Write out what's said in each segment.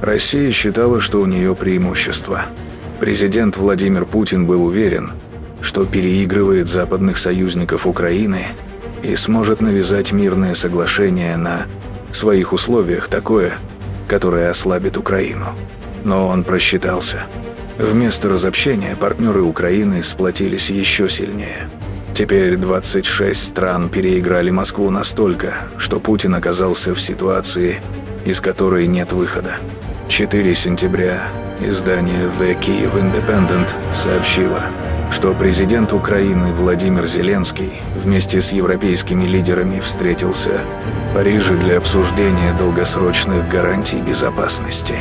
Россия считала, что у нее преимущество. Президент Владимир Путин был уверен, что переигрывает западных союзников Украины и сможет навязать мирное соглашение на своих условиях такое, которое ослабит Украину. Но он просчитался. Вместо разобщения партнеры Украины сплотились еще сильнее. Теперь 26 стран переиграли Москву настолько, что Путин оказался в ситуации, из которой нет выхода. 4 сентября издание The Kyiv Independent сообщило, что президент Украины Владимир Зеленский вместе с европейскими лидерами встретился в Париже для обсуждения долгосрочных гарантий безопасности.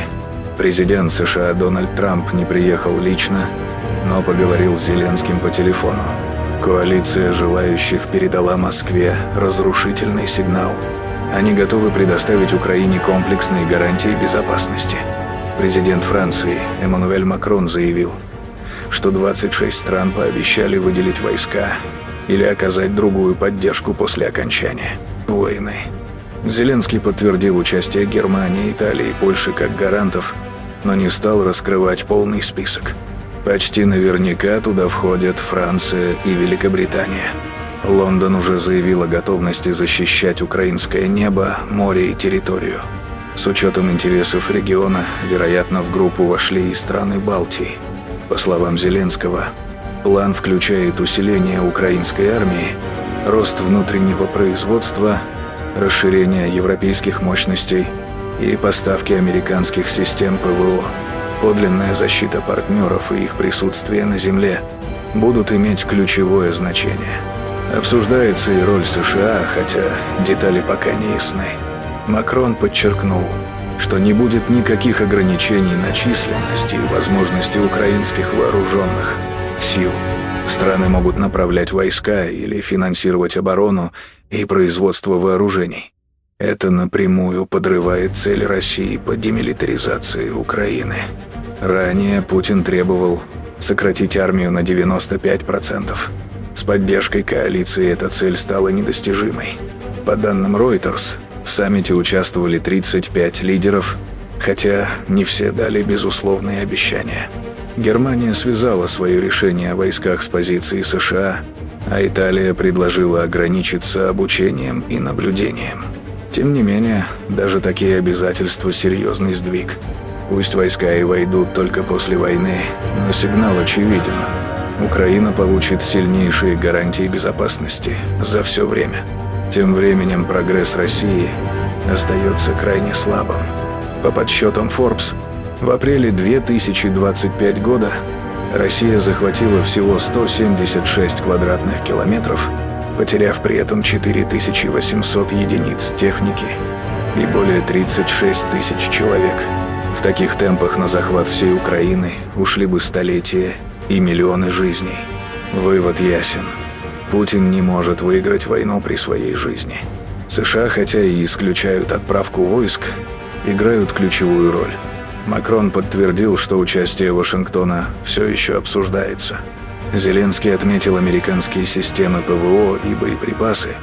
Президент США Дональд Трамп не приехал лично, но поговорил с Зеленским по телефону. Коалиция желающих передала Москве разрушительный сигнал. Они готовы предоставить Украине комплексные гарантии безопасности. Президент Франции Эммануэль Макрон заявил, что 26 стран пообещали выделить войска или оказать другую поддержку после окончания войны. Зеленский подтвердил участие Германии, Италии и Польши как гарантов, но не стал раскрывать полный список. Почти наверняка туда входят Франция и Великобритания. Лондон уже заявил о готовности защищать украинское небо, море и территорию. С учетом интересов региона, вероятно, в группу вошли и страны Балтии. По словам Зеленского, план включает усиление украинской армии, рост внутреннего производства, расширение европейских мощностей и поставки американских систем ПВО. Подлинная защита партнеров и их присутствие на земле будут иметь ключевое значение. Обсуждается и роль США, хотя детали пока не ясны. Макрон подчеркнул, что не будет никаких ограничений на численность и возможности украинских вооруженных сил. Страны могут направлять войска или финансировать оборону и производство вооружений. Это напрямую подрывает цель России по демилитаризации Украины. Ранее Путин требовал сократить армию на 95%. С поддержкой коалиции эта цель стала недостижимой. По данным Reuters, в саммите участвовали 35 лидеров, хотя не все дали безусловные обещания. Германия связала свое решение о войсках с позиции США, а Италия предложила ограничиться обучением и наблюдением. Тем не менее, даже такие обязательства – серьезный сдвиг. Пусть войска и войдут только после войны, но сигнал очевиден. Украина получит сильнейшие гарантии безопасности за все время. Тем временем прогресс России остается крайне слабым. По подсчетам Forbes, в апреле 2025 года Россия захватила всего 176 квадратных километров, потеряв при этом 4800 единиц техники и более 36 тысяч человек. В таких темпах на захват всей Украины ушли бы столетия и миллионы жизней. Вывод ясен. Путин не может выиграть войну при своей жизни. США, хотя и исключают отправку войск, играют ключевую роль. Макрон подтвердил, что участие Вашингтона все еще обсуждается. Зеленский отметил американские системы ПВО и боеприпасы,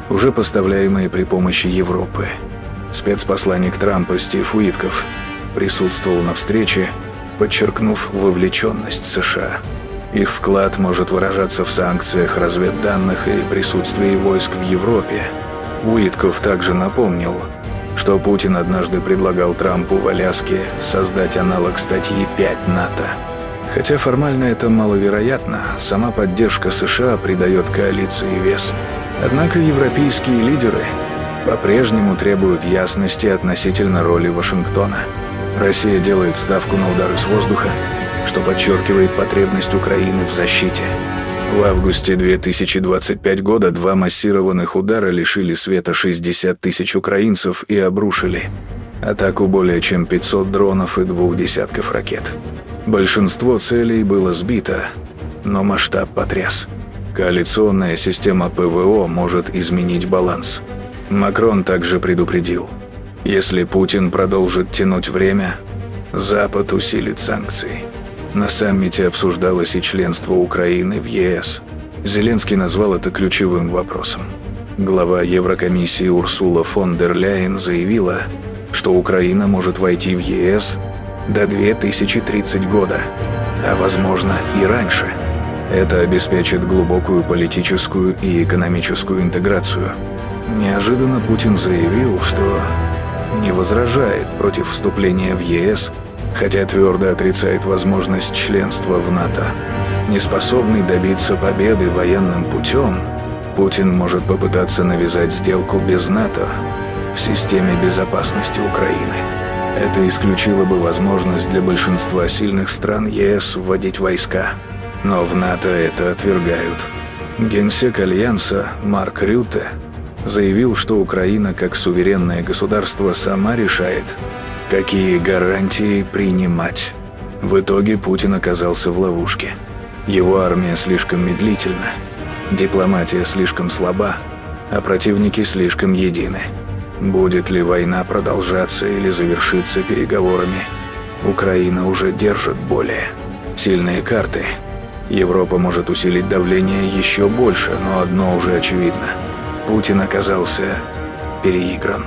уже поставляемые при помощи Европы. Спецпосланник Трампа Стив Уитков присутствовал на встрече, подчеркнув вовлеченность США. Их вклад может выражаться в санкциях, разведданных и присутствии войск в Европе. Уитков также напомнил, что Путин однажды предлагал Трампу в Аляске создать аналог статьи 5 НАТО. Хотя формально это маловероятно, сама поддержка США придает коалиции вес. Однако европейские лидеры по-прежнему требуют ясности относительно роли Вашингтона. Россия делает ставку на удары с воздуха, что подчеркивает потребность Украины в защите. В августе 2025 года 2 массированных удара лишили света 60 тысяч украинцев и обрушили атаку более чем 500 дронов и 2 десятков ракет. Большинство целей было сбито, но масштаб потряс. Коалиционная система ПВО может изменить баланс. Макрон также предупредил, если Путин продолжит тянуть время, Запад усилит санкции. На саммите обсуждалось и членство Украины в ЕС. Зеленский назвал это ключевым вопросом. Глава Еврокомиссии Урсула фон дер Ляйен заявила, что Украина может войти в ЕС до 2030 года, а возможно и раньше. Это обеспечит глубокую политическую и экономическую интеграцию. Неожиданно Путин заявил, что не возражает против вступления в ЕС, хотя твердо отрицает возможность членства в НАТО. Неспособный добиться победы военным путем, Путин может попытаться навязать сделку без НАТО в системе безопасности Украины. Это исключило бы возможность для большинства сильных стран ЕС вводить войска. Но в НАТО это отвергают. Генсек Альянса Марк Рютте заявил, что Украина как суверенное государство сама решает, какие гарантии принимать. В итоге Путин оказался в ловушке. Его армия слишком медлительна, дипломатия слишком слаба, а противники слишком едины. Будет ли война продолжаться или завершиться переговорами? Украина уже держит более сильные карты. Европа может усилить давление еще больше, но одно уже очевидно. Путин оказался переигран.